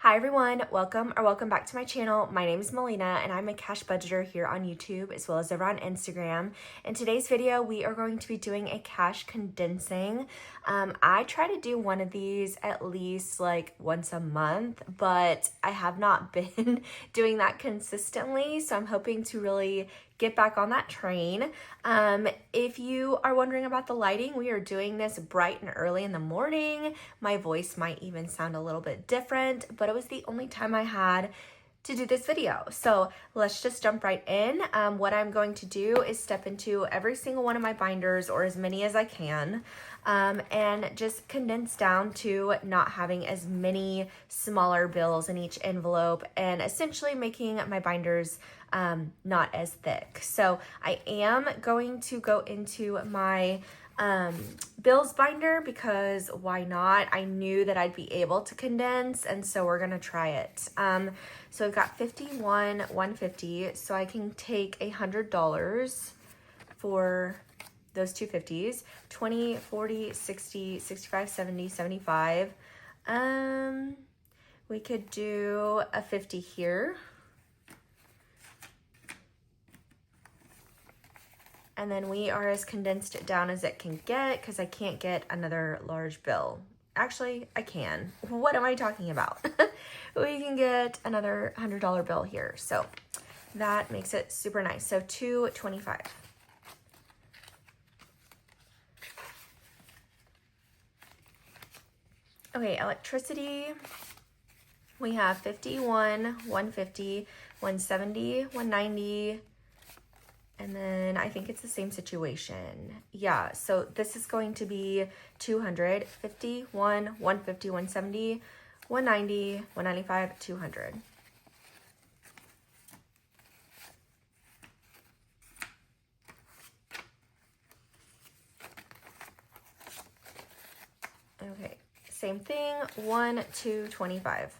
Hi everyone, welcome back to my channel. My name is Melina and I'm a cash budgeter here on YouTube as well as over on Instagram. In today's video, we are going to be doing a cash condensing. I try to do one of these at least like once a month, but I have not been doing that consistently. So I'm hoping to really get back on that train. If you are wondering about the lighting, we are doing this bright and early in the morning. My voice might even sound a little bit different, but it was the only time I had to do this video. So let's just jump right in. What I'm going to do is step into every single one of my binders, or as many as I can, and just condense down to not having as many smaller bills in each envelope and essentially making my binders not as thick. So I am going to go into my bills binder because why not? I knew that I'd be able to condense, and so we're gonna try it. So I've got 51, 150, so I can take $100 for those two 50s, 20, 40, 60, 65, 70, 75. We could do a 50 here. And then we are as condensed down as it can get because I can't get another large bill. Actually, I can. What am I talking about? We can get another $100 bill here. So that makes it super nice. So 225. Okay, electricity. We have 51, 150, 170, 190. And then I think it's the same situation. Yeah, so this is going to be 200, 51, 150, 170, 190, 195, 200. Okay, same thing, 1, 2, 25.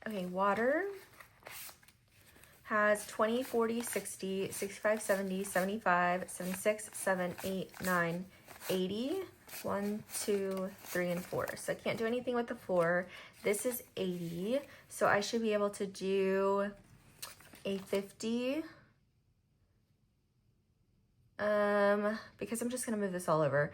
Okay, water has 20, 40, 60, 65, 70, 75, 76, 7, 8, 9, 80. 1, 2, 3, and 4. So I can't do anything with the 4. This is 80. So I should be able to do a 50. Because I'm just going to move this all over.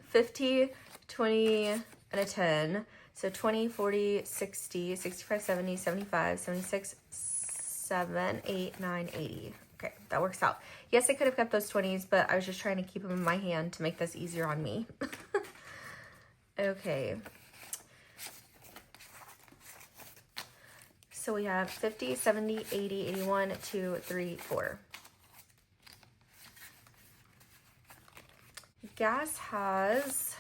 50, 20, and a 10. So 20, 40, 60, 65, 70, 75, 76, 7, 8, 9, 80. Okay, that works out. Yes, I could have kept those 20s, but I was just trying to keep them in my hand to make this easier on me. Okay. So we have 50, 70, 80, 81, 2, 3, 4. Gas has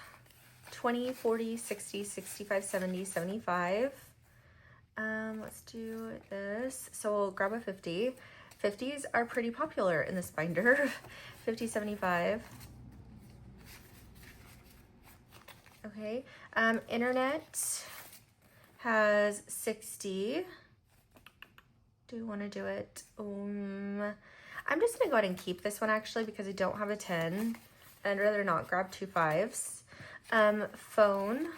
20, 40, 60, 65, 70, 75. Let's do this. So we'll grab a 50. 50s are pretty popular in this binder. 50, 75. Okay. Internet has 60. Do we want to do it? I'm just going to go ahead and keep this one actually because I don't have a 10. I'd rather not grab two 5s. Phone.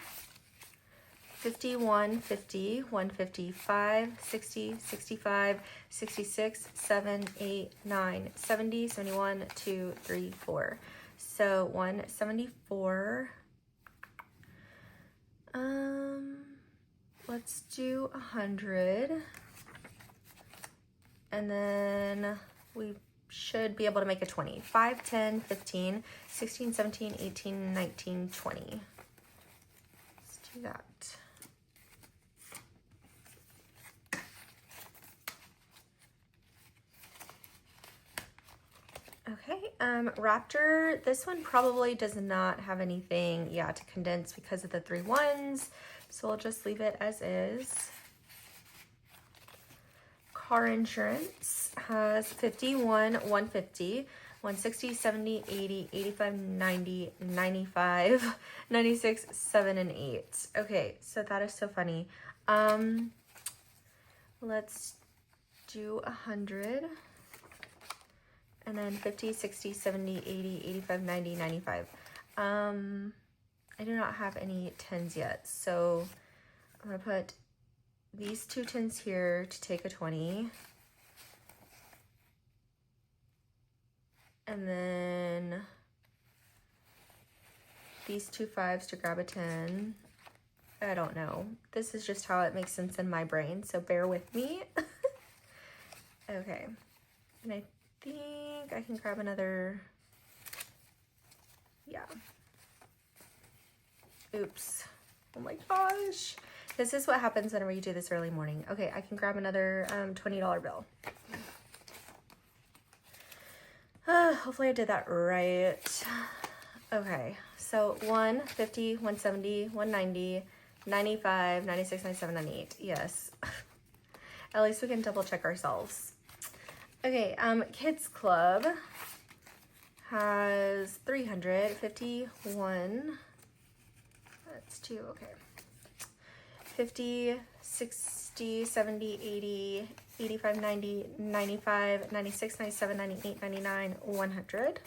51, 50, 155, 60, 65, 66, 7, 8, 9, 70, 71, 2, 3, 4. So 174. Let's do 100. And then we should be able to make a 20. 5, 10, 15, 16, 17, 18, 19, 20. Let's do that. Okay, Raptor, this one probably does not have anything, to condense because of the 3 1s, so we'll just leave it as is. Car insurance has 51, 150, 160, 70, 80, 85, 90, 95, 96, 7, and 8. Okay, so that is so funny. Let's do 100. And then 50, 60, 70, 80, 85, 90, 95. I do not have any 10s yet. So I'm gonna put these 2 10s here to take a 20. And then these 2 5s to grab a 10. I don't know. This is just how it makes sense in my brain, so bear with me. Okay. And I think I can grab another, yeah. Oops. Oh my gosh. This is what happens whenever you do this early morning. Okay, I can grab another $20 bill. Hopefully I did that right. Okay, so 150, 170, 190, 95, 96, 97, 98. Yes. At least we can double check ourselves. Okay, Kids Club has 351. That's 2, okay. 50, 60, 70, 80, 85, 90, 95, 96, 97, 98, 99, 100.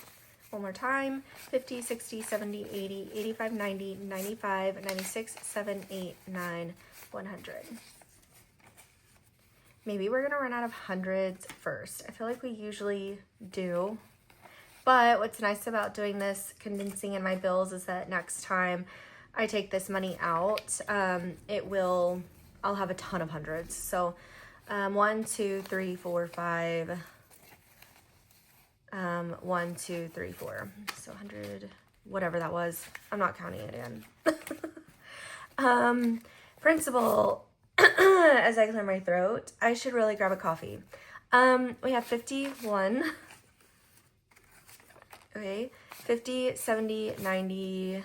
One more time. 50, 60, 70, 80, 85, 90, 95, 96, 7, 8, 9, 100. Maybe we're gonna run out of hundreds first. I feel like we usually do. But what's nice about doing this condensing in my bills is that next time I take this money out, I'll have a ton of hundreds. So 1, 2, 3, 4, 5. 1, 2, 3, 4. So 100, whatever that was. I'm not counting it in. Principal, as I clear my throat, I should really grab a coffee. We have 51. Okay, 50, 70, 90.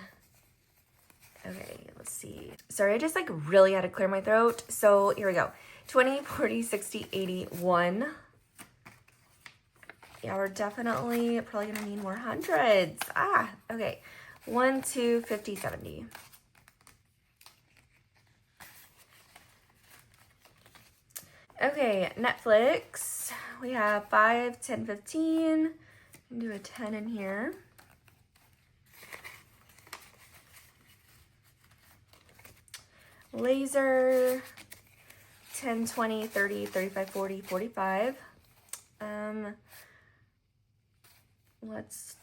Okay, let's see. Sorry, I just like really had to clear my throat. So here we go. 20, 40, 60, 80, 1. Yeah, we're definitely probably gonna need more hundreds. Okay. 1, 2, 50, 70. Okay, Netflix. We have 5, 10, 15. Do a 10 in here. Laser. 10, 20, 30, 35, 40, 45. Let's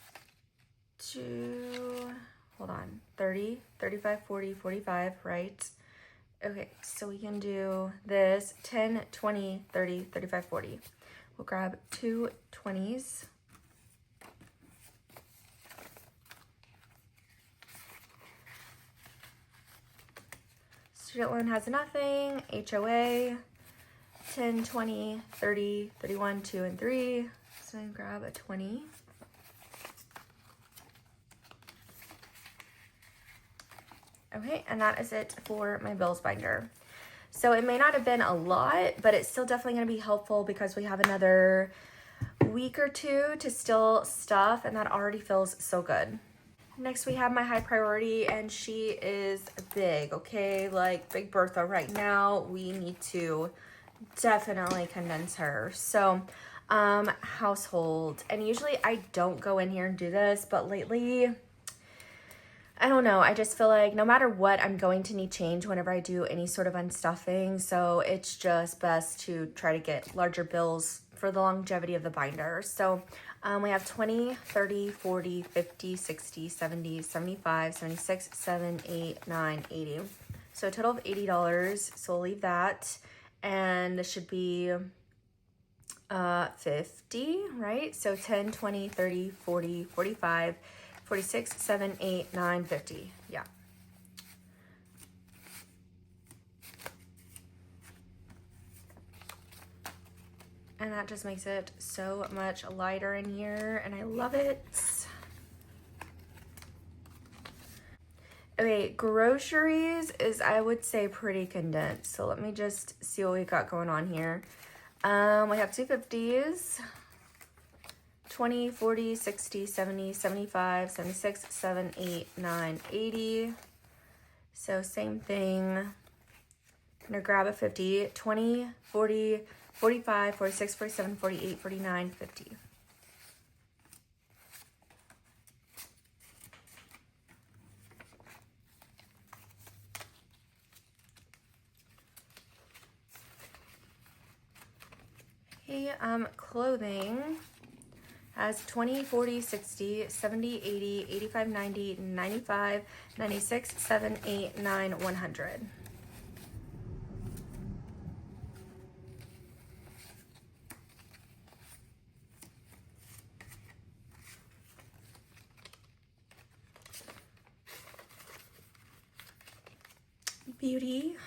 do, hold on, 30, 35, 40, 45, right? Okay, so we can do this 10, 20, 30, 35, 40. We'll grab 2 20s. Student loan has nothing. HOA, 10, 20, 30, 31, 2, and 3. So I can grab a 20. Okay, and that is it for my bills binder. So it may not have been a lot, but it's still definitely gonna be helpful because we have another week or 2 to still stuff, and that already feels so good. Next, we have my high priority, and she is big, okay? Like Big Bertha right now, we need to definitely condense her. So, household, and usually I don't go in here and do this, but lately, I don't know, I just feel like no matter what, I'm going to need change whenever I do any sort of unstuffing, so it's just best to try to get larger bills for the longevity of the binder. So we have 20, 30, 40, 50, 60, 70, 75, 76, 7, 8, 9, 80. So a total of $80, so we'll leave that. And this should be 50, right? So 10, 20, 30, 40, 45, 46, 7, 8, 9, 50. Yeah. And that just makes it so much lighter in here, and I love it. Okay, groceries is, I would say, pretty condensed. So let me just see what we got going on here. We have 250s. 20, 40, 60, 70, 75, 76, 7, 8, 9, 80. So same thing. I'm gonna grab a 50, 20, 40, 45, 46, 47, 48, 49, 50. Okay, clothing has 20, 40, 60, 70, 80, 85, 90, 95, 96, 7, 8, 9, 100. Beauty.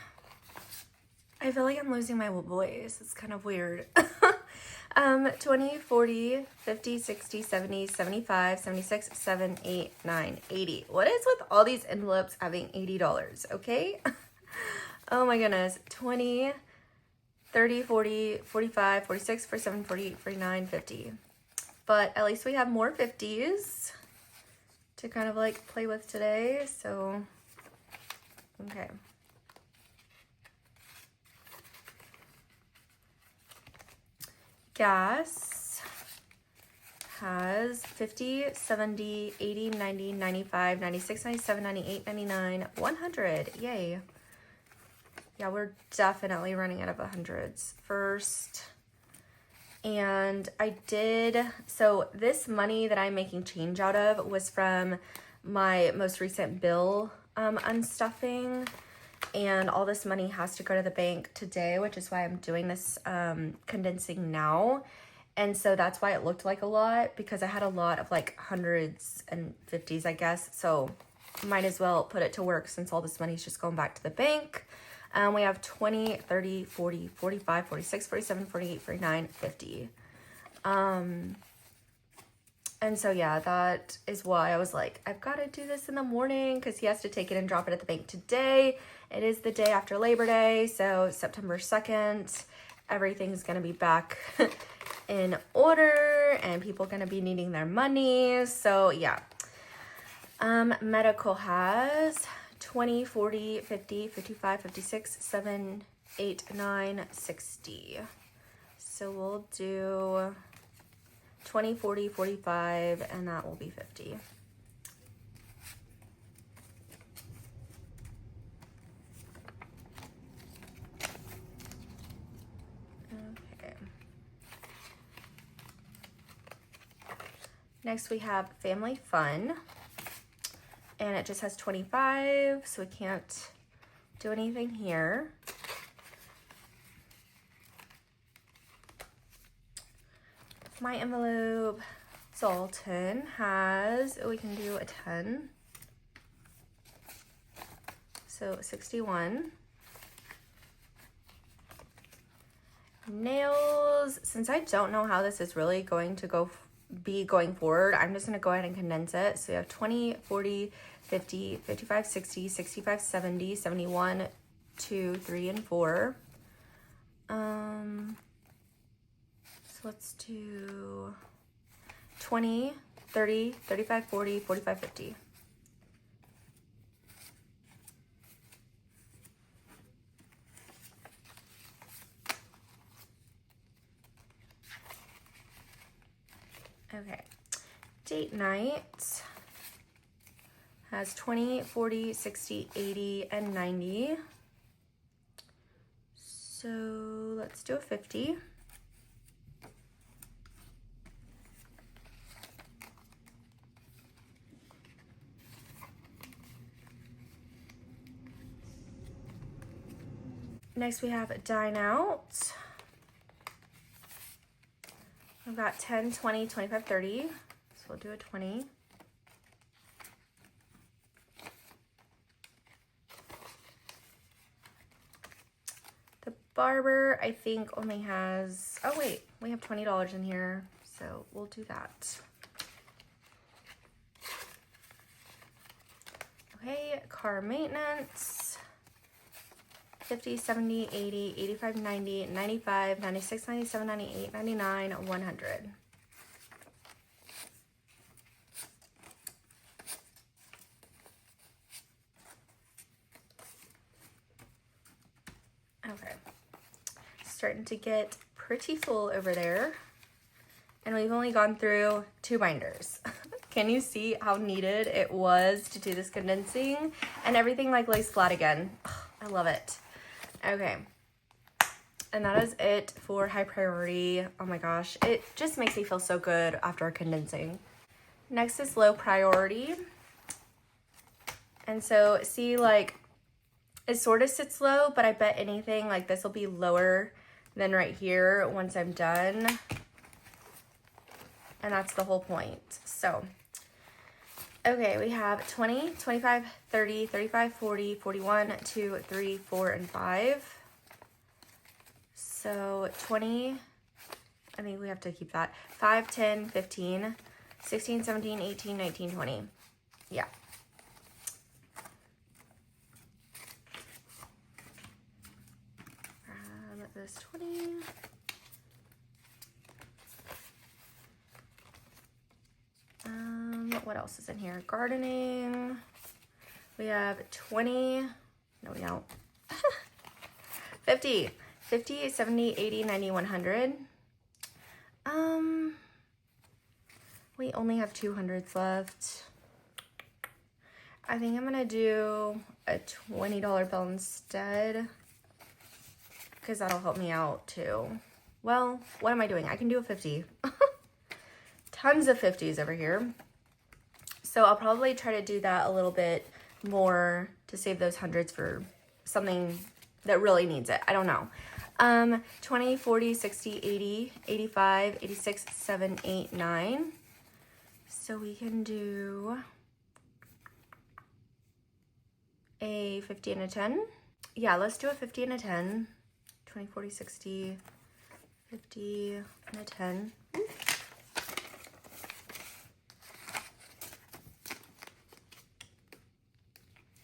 I feel like I'm losing my voice. It's kind of weird. 20, 40, 50, 60, 70, 75, 76, 7, 8, 9, 80. What is with all these envelopes having $80, okay? Oh my goodness. 20, 30, 40, 45, 46, 47, 48, 49, 50. But at least we have more 50s to kind of like play with today, so, okay. Gas has 50, 70, 80, 90, 95, 96, 97, 98, 99, 100. Yay. Yeah, we're definitely running out of 100s first. And so this money that I'm making change out of was from my most recent bill unstuffing. And all this money has to go to the bank today, which is why I'm doing this condensing now. And so that's why it looked like a lot, because I had a lot of like 100s and 50s, I guess. So might as well put it to work since all this money is just going back to the bank. We have 20, 30, 40, 45, 46, 47, 48, 49, 50. And so, yeah, that is why I was like, I've got to do this in the morning because he has to take it and drop it at the bank today. It is the day after Labor Day, so September 2nd, everything's going to be back in order and people are going to be needing their money. So, yeah. Medical has 20, 40, 50, 55, 56, 7, 8, 9, 60. So we'll do 20, 40, 45, and that will be 50. Okay. Next we have Family Fun, and it just has 25, so we can't do anything here. My envelope, Zoltan has, we can do a 10. So 61. Nails, since I don't know how this is really going to be going forward, I'm just going to go ahead and condense it. So we have 20, 40, 50, 55, 60, 65, 70, 71, 2, 3, and 4. So let's do 20, 30, 35, 40, 45, 50. Okay. Date night has 20, 40, 60, 80, and 90. So let's do a 50. Next we have Dine Out. We've got 10, 20, 25, 30. So we'll do a 20. The barber, I think, only has, oh wait, we have $20 in here. So we'll do that. Okay, car maintenance. 50, 70, 80, 85, 90, 95, 96, 97, 98, 99, 100. Okay. Starting to get pretty full over there. And we've only gone through 2 binders. Can you see how needed it was to do this condensing? And everything like lays flat again. I love it. Okay. And that is it for high priority. Oh my gosh, it just makes me feel so good after condensing. Next is low priority. And so see, like, it sort of sits low, but I bet anything like this will be lower than right here once I'm done. And that's the whole point. So, okay, we have 20, 25, 30, 35, 40, 41, 2, 3, 4, and 5. So 20, I think we have to keep that. 5, 10, 15, 16, 17, 18, 19, 20. Yeah. This 20. What else is in here? Gardening. We have 20. No, we don't. 50. 50, 70, 80, 90, 100. We only have 200s left. I think I'm gonna do a $20 bill instead, because that'll help me out too. Well, what am I doing? I can do a 50. Tons of 50s over here. So I'll probably try to do that a little bit more to save those hundreds for something that really needs it. I don't know. 20, 40, 60, 80, 85, 86, 7, 8, 9. So we can do a 50 and a 10. Yeah, let's do a 50 and a 10. 20, 40, 60, 50 and a 10.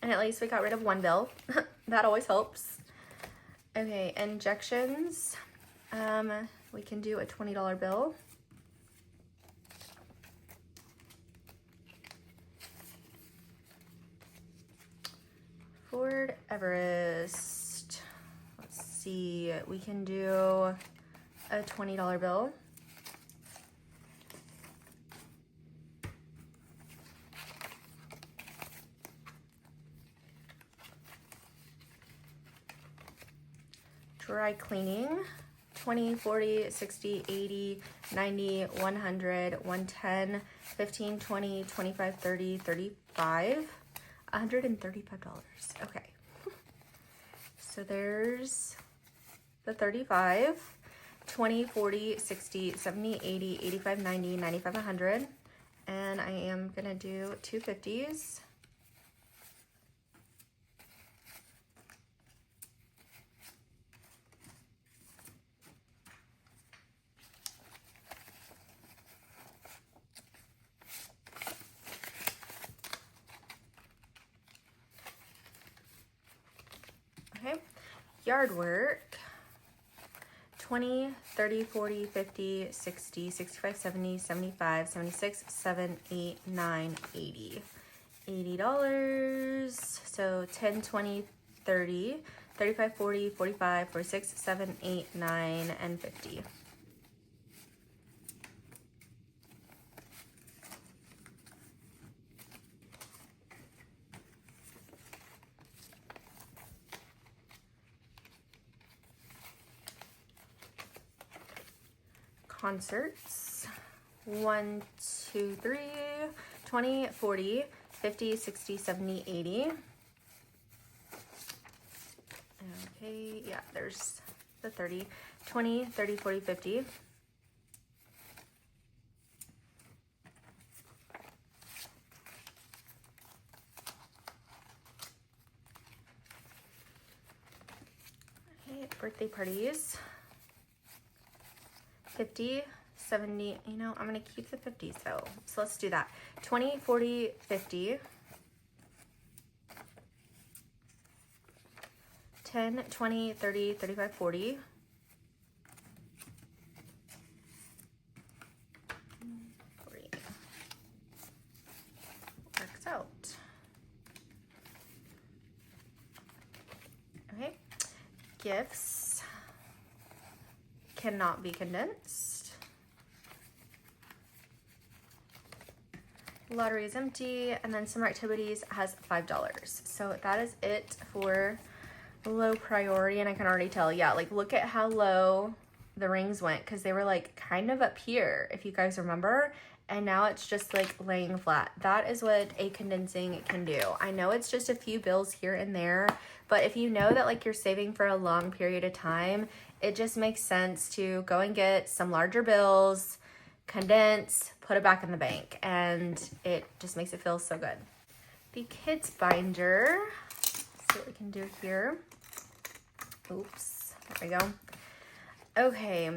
And at least we got rid of one bill. That always helps. Okay, injections. We can do a $20 bill. Ford Everest. Let's see, we can do a $20 bill. Dry cleaning. 20, 40, 60, 80, 90, 100, 110, 15, 20, 25, 30, 35, $135. Okay. So there's the 35, 20, 40, 60, 70, 80, 85, 90, 95, 100. And I am gonna do 2 50s. Okay, yard work. 20, 30, 40, 50, 60, 65, 70, 75, 76, 7, 8, 9, 80. $80. So 10, 20, 30, 35, 40, 45, 46, 7, 8, 9, and 50. Concerts. 1, 2, 3, 20, 40, 50, 60, 70, 80. Okay, yeah, there's the 30. 20, 30, 40, 50. Okay, birthday parties. 50, 70, you know, I'm gonna keep the 50s though. So let's do that. 20, 40, 50. 10, 20, 30, 35, 40. 40. Works out. Okay, gifts. Cannot be condensed. Lottery is empty, and then summer activities has $5. So that is it for low priority, and I can already tell. Yeah, like look at how low the rings went, because they were like kind of up here, if you guys remember, and now it's just like laying flat. That is what a condensing can do. I know it's just a few bills here and there, but if you know that like you're saving for a long period of time, it just makes sense to go and get some larger bills, condense, put it back in the bank, and it just makes it feel so good. The kids binder, let's see what we can do here. Oops, there we go. Okay,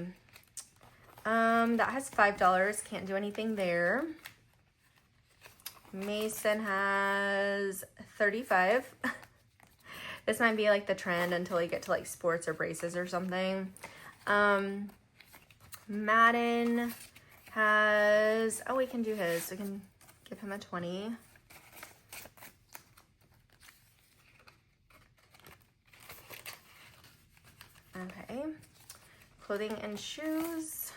that has $5, can't do anything there. Mason has 35. This might be like the trend until we get to like sports or braces or something. Madden has, oh, we can do his. We can give him a 20. Okay. Clothing and shoes,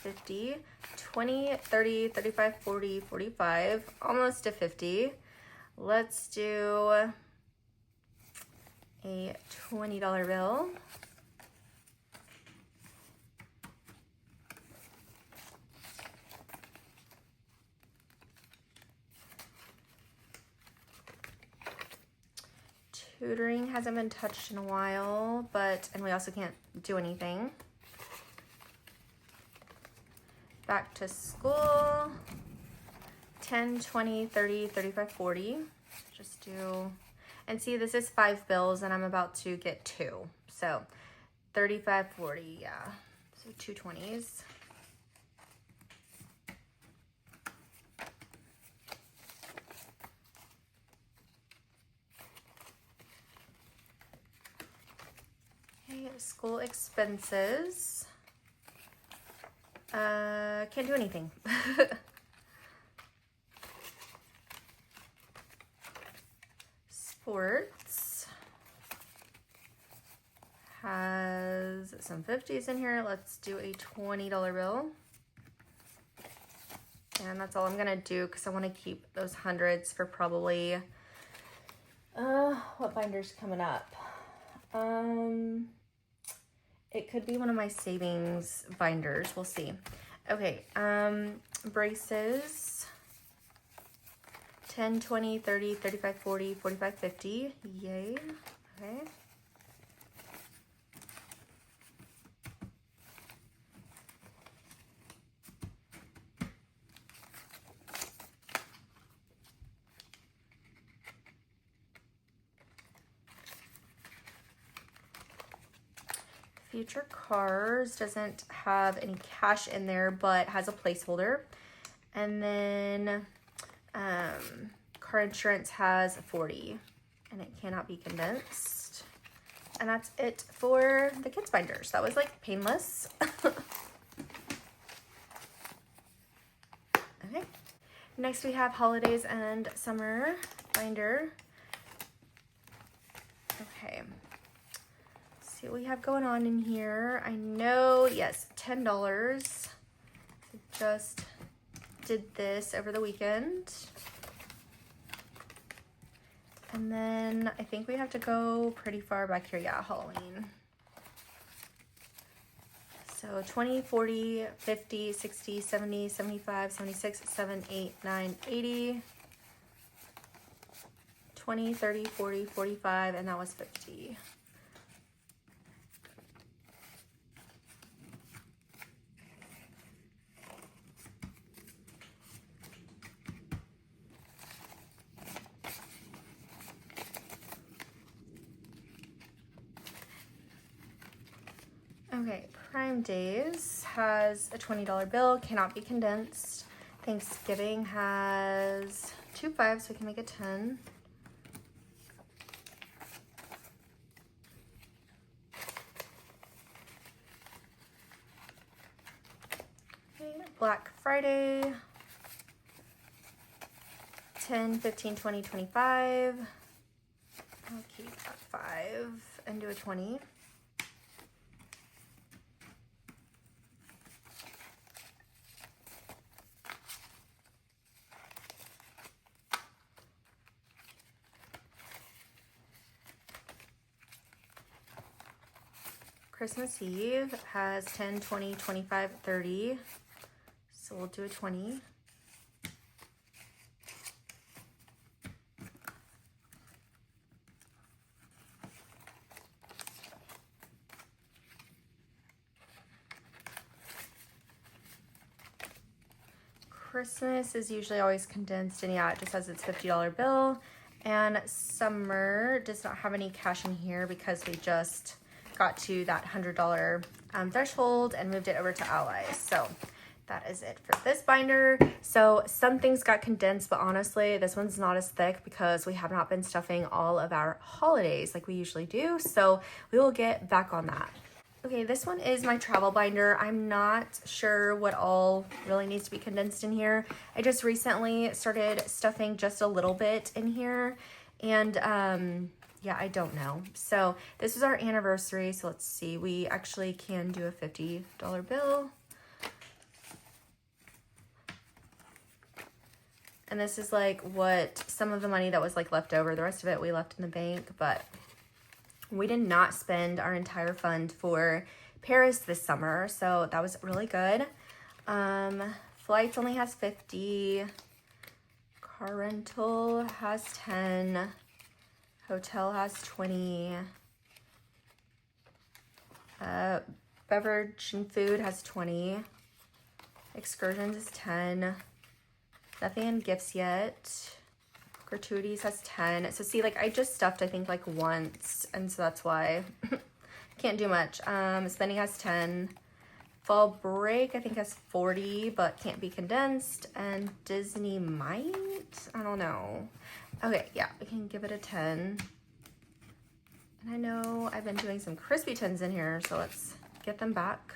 50, 20, 30, 35, 40, 45, almost to 50. Let's do a $20 bill. Tutoring hasn't been touched in a while, and we also can't do anything. Back to school, 10, 20, 30, 35, 40. Just do, and see, this is 5 bills and I'm about to get 2. So 35, 40, yeah. So 2 20s. School expenses. Can't do anything. Sports has some 50s in here. Let's do a $20 bill. And that's all I'm gonna do because I want to keep those hundreds for probably what binder's coming up? It could be one of my savings binders. We'll see. Okay, braces. 10, 20, 30, 35, 40, 45, 50. Yay. Okay. Future Cars doesn't have any cash in there, but has a placeholder. And then car insurance has 40, and it cannot be condensed. And that's it for the kids binders. That was like painless. Okay. Next we have holidays and summer binder. Okay. See what we have going on in here. I know, yes, $10. Just did this over the weekend. And then I think we have to go pretty far back here. Yeah, Halloween. So 20, 40, 50, 60, 70, 75, 76, 7, 8, 9, 80. 20, 30, 40, 45, and that was 50. Okay, Prime Days has a $20 bill, cannot be condensed. Thanksgiving has 2 5s, so we can make it 10. Okay, Black Friday, 10, 15, 20, 25. I'll keep that 5 and do a 20. Christmas Eve has 10, 20, 25, 30. So we'll do a 20. Christmas is usually always condensed, and yeah, it just has its $50 bill. And summer does not have any cash in here because we just got to that $100 threshold and moved it over to Allies. So that is it for this binder. So some things got condensed, but honestly, this one's not as thick because we have not been stuffing all of our holidays like we usually do. So we will get back on that. Okay, this one is my travel binder. I'm not sure what all really needs to be condensed in here. I just recently started stuffing just a little bit in here, and yeah, I don't know. So this is our anniversary, so let's see. We actually can do a $50 bill. And this is like what some of the money that was like left over. The rest of it we left in the bank, but we did not spend our entire fund for Paris this summer, so that was really good. Flights only has 50. Car rental has 10. Hotel has 20. Beverage and food has 20. Excursions is 10. Nothing in gifts yet. Gratuities has 10. So see, like I just stuffed I think like once, and so that's why can't do much. Spending has 10. Fall break I think has 40, but can't be condensed. And Disney might, I don't know. Okay, yeah, we can give it a 10. And I know I've been doing some crispy tins in here, so let's get them back.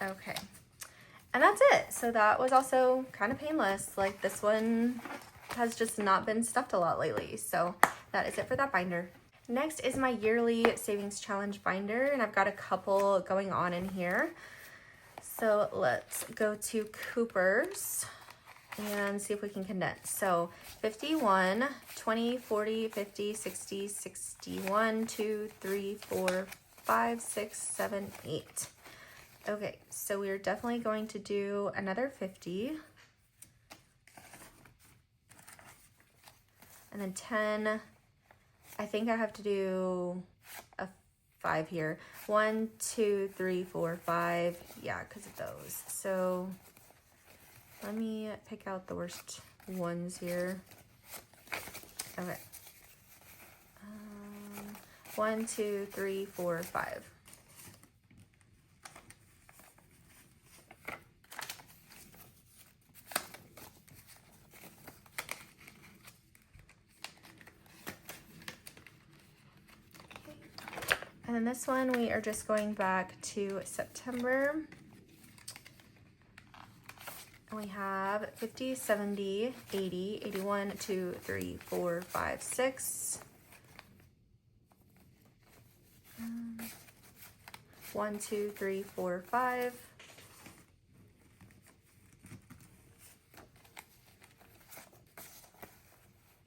Okay. And that's it. So that was also kind of painless. Like this one has just not been stuffed a lot lately. So that is it for that binder. Next is my yearly savings challenge binder, and I've got a couple going on in here. So let's go to Cooper's and see if we can condense. So 51, 20, 40, 50, 60, 61, 2, 3, 4, 5, 6, 7, 8. Okay, so we're definitely going to do another 50. And then 10. I think I have to do a 5 here. 1, 2, 3, 4, 5. Yeah, because of those. So let me pick out the worst ones here. Okay. 1, 2, 3, 4, 5. And then this one, we are just going back to September. And we have 50, 70, 80, 81, 2, 3, 4, 5, 6. 1, 2, 3, 4, 5.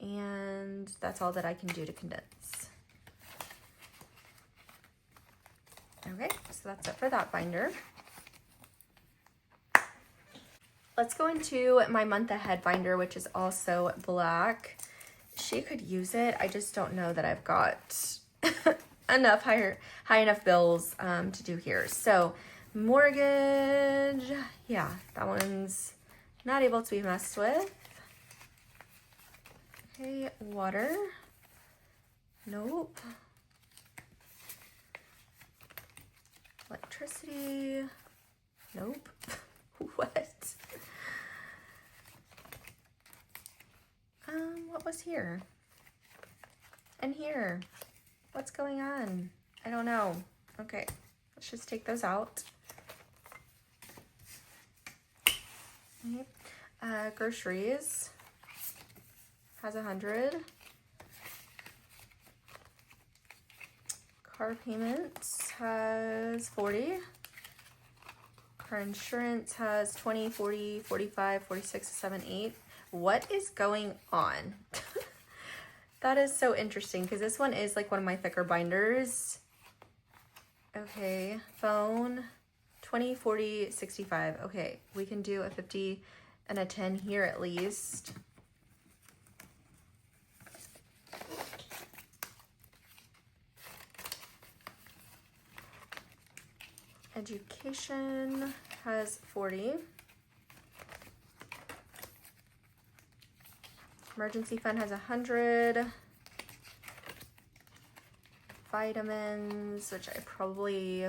And that's all that I can do to condense. Okay, so that's it for that binder. Let's go into my month ahead binder, which is also black. She could use it. I just don't know that I've got enough high enough bills to do here. So mortgage, yeah, that one's not able to be messed with. Okay, water, nope. Electricity, nope. What? What was here? And here. What's going on? I don't know. Okay, let's just take those out. Okay. Groceries has 100. Car payments has 40. Car insurance has 20, 40, 45, 46, 7, 8. What is going on? That is so interesting because this one is like one of my thicker binders. Okay, phone, 20, 40, 65. Okay, we can do a 50 and a 10 here at least. Education has 40. Emergency fund has 100. Vitamins, which I probably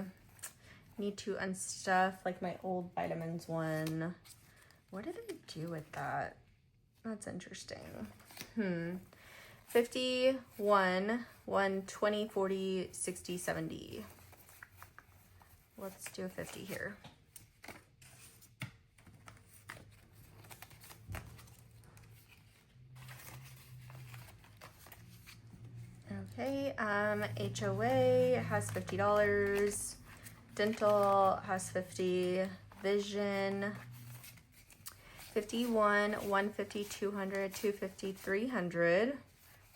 need to unstuff, like my old vitamins one. What did I do with that? That's interesting. 51, 1, 20, 40, 60, 70. Let's do a 50 here. Okay, HOA has $50. Dental has 50. Vision, 51, 150, 200, 250, 300,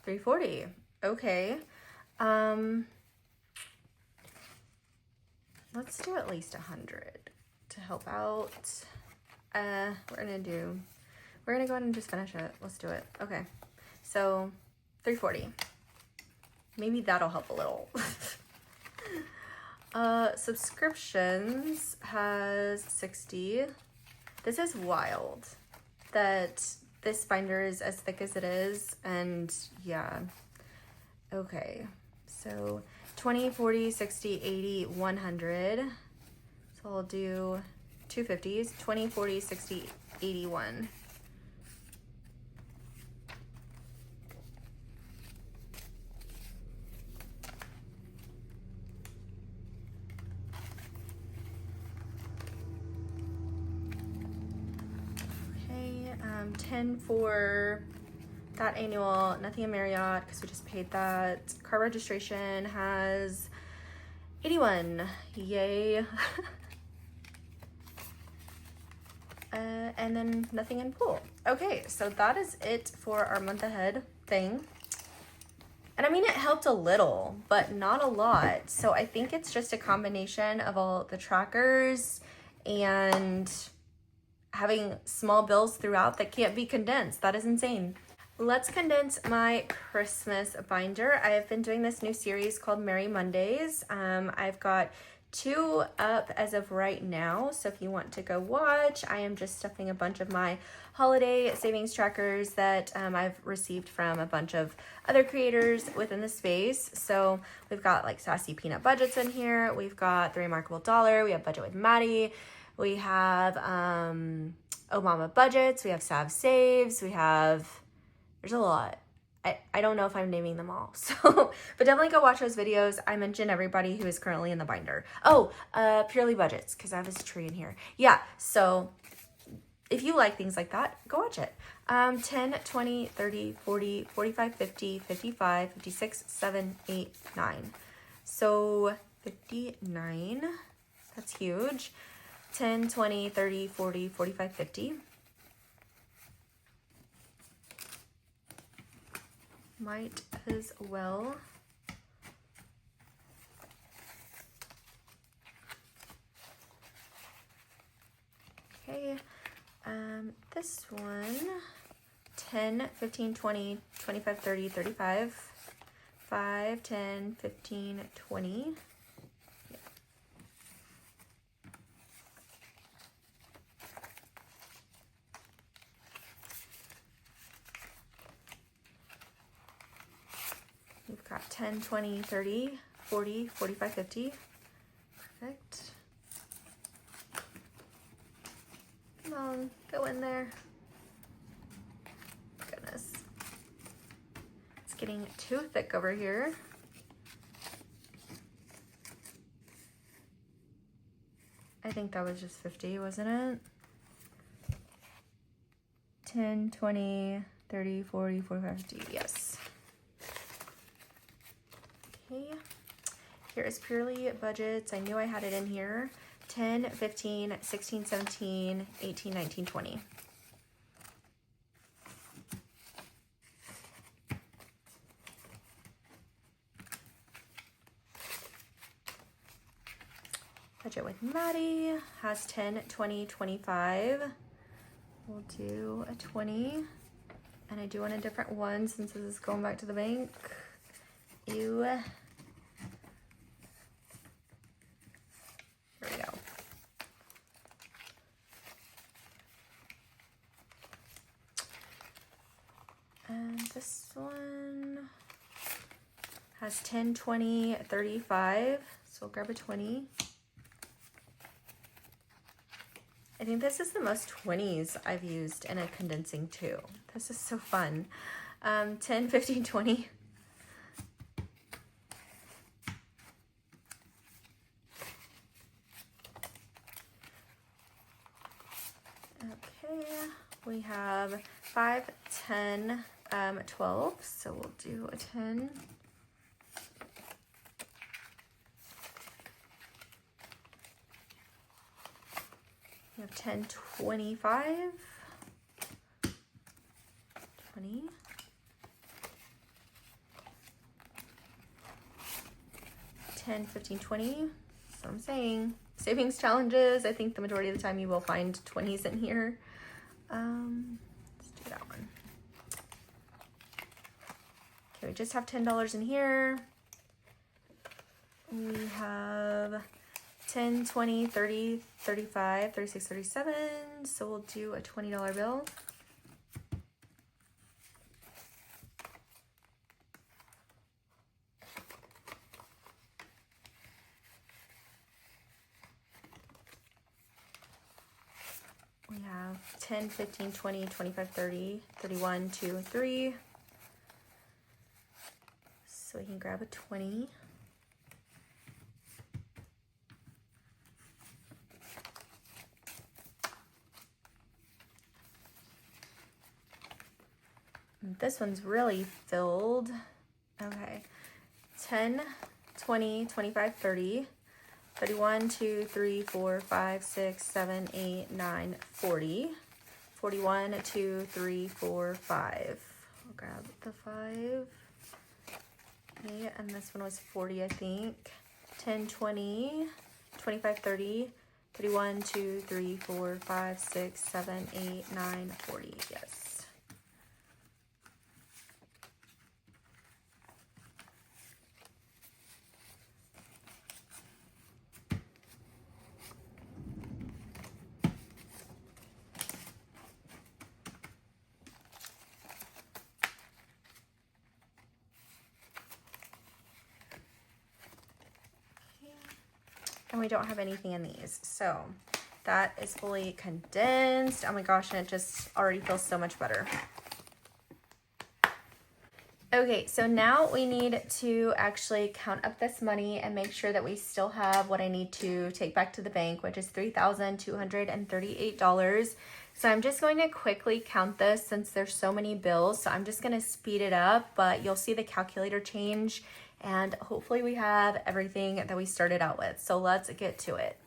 340. Okay. Let's do at least 100 to help out. We're gonna go ahead and just finish it. Let's do it. Okay. So 340. Maybe that'll help a little. Subscriptions has 60. This is wild that this binder is as thick as it is, and yeah. Okay, so 20, 40, 60, 80, 100. So I'll do 250s, 20, 40, 60, 81. Okay, 10 for that annual, nothing in Marriott because we just paid that. Car registration has 81, yay. And then nothing in pool. Okay, so that is it for our month ahead thing. And I mean, it helped a little, but not a lot. So I think it's just a combination of all the trackers and having small bills throughout that can't be condensed. That is insane. Let's condense my Christmas binder. I have been doing this new series called Merry Mondays. I've got 2 up as of right now, so if you want to go watch, I am just stuffing a bunch of my holiday savings trackers that I've received from a bunch of other creators within the space. So we've got like Sassy Peanut Budgets in here, we've got The Remarkable Dollar, we have Budget with Maddie, we have Oh Mama Budgets, we have Sav Saves, we have... There's a lot. I don't know if I'm naming them all. So, but definitely go watch those videos. I mentioned everybody who is currently in the binder. Oh, Purely Budgets, because I have this tree in here. Yeah, so if you like things like that, go watch it. 10, 20, 30, 40, 45, 50, 55, 56, 7, 8, 9. So 59, that's huge. 10, 20, 30, 40, 45, 50. Might as well. Okay, this one, 10, 15, 20, 25, 30, 35, 5, 10, 15, 20. Yeah. We've got 10, 20, 30, 40, 45, 50. Perfect. Come on, go in there. Goodness. It's getting too thick over here. I think that was just 50, wasn't it? 10, 20, 30, 40, 45, 50, yes. Okay, here is Purely Budgets. I knew I had it in here. 10, 15, 16, 17, 18, 19, 20. Budget with Maddie has 10, 20, 25. We'll do a 20. And I do want a different one since this is going back to the bank. Ew. There we go. And this one has 10, 20, 35. So we'll grab a 20. I think this is the most 20s I've used in a condensing too. This is so fun. 10, 15, 20. Okay, we have 5, 10, 12. So we'll do a 10. We have 10, 25, 20, 10, 15, 20. That's what I'm saying. Savings challenges. I think the majority of the time you will find 20s in here. Let's do that one. Okay, we just have $10 in here. We have 10, 20, 30, 35, 36, 37. So we'll do a $20 bill. We have 10, 15, 20, 25, 30, 31, 2, 3. So we can grab a 20. This one's really filled. Okay. 10, 20, 25, 30, 31, 2, 3, 4, 5, 6, 7, 8, 9, 40. 41, 2, 3, 4, 5. I'll grab the 5. Okay, and this one was 40, I think. 10, 20, 25, 30, 31, 2, 3, 4, 5, 6, 7, 8, 9, 40. Yes. And we don't have anything in these. So that is fully condensed. Oh my gosh, and it just already feels so much better. Okay, so now we need to actually count up this money and make sure that we still have what I need to take back to the bank, which is $3,238. So I'm just going to quickly count this since there's so many bills. So I'm just going to speed it up, but you'll see the calculator change. And hopefully we have everything that we started out with. So let's get to it.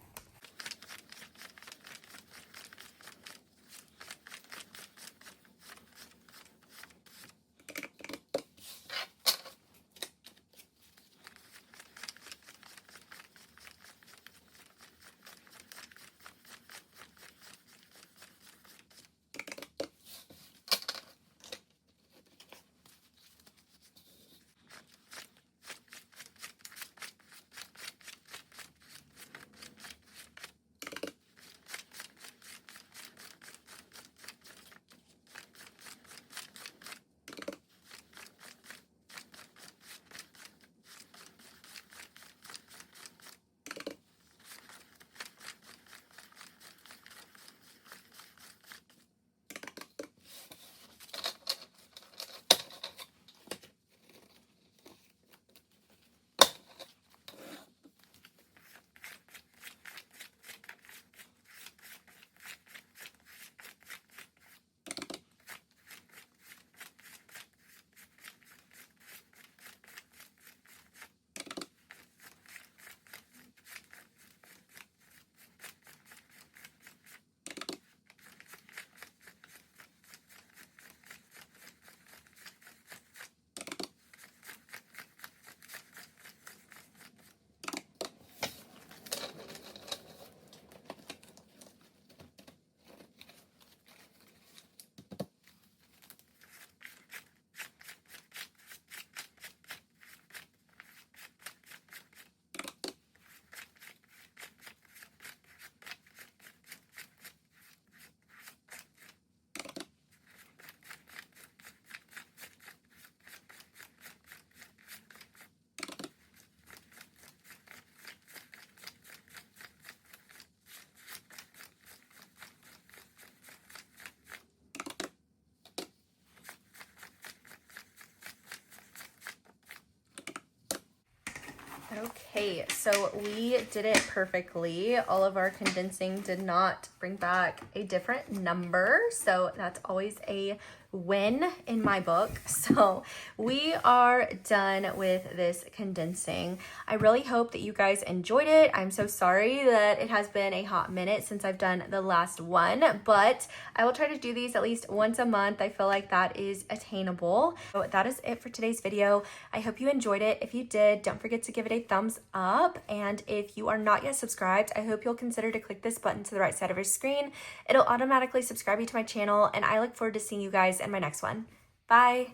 Okay, so we did it perfectly. All of our condensing did not bring back a different number, so that's always a win in my book. So we are done with this condensing. I really hope that you guys enjoyed it. I'm so sorry that it has been a hot minute since I've done the last one, but I will try to do these at least once a month. I feel like that is attainable. So that is it for today's video. I hope you enjoyed it. If you did, don't forget to give it a thumbs up. And if you are not yet subscribed, I hope you'll consider to click this button to the right side of your screen. It'll automatically subscribe you to my channel, and I look forward to seeing you guys in my next one. Bye.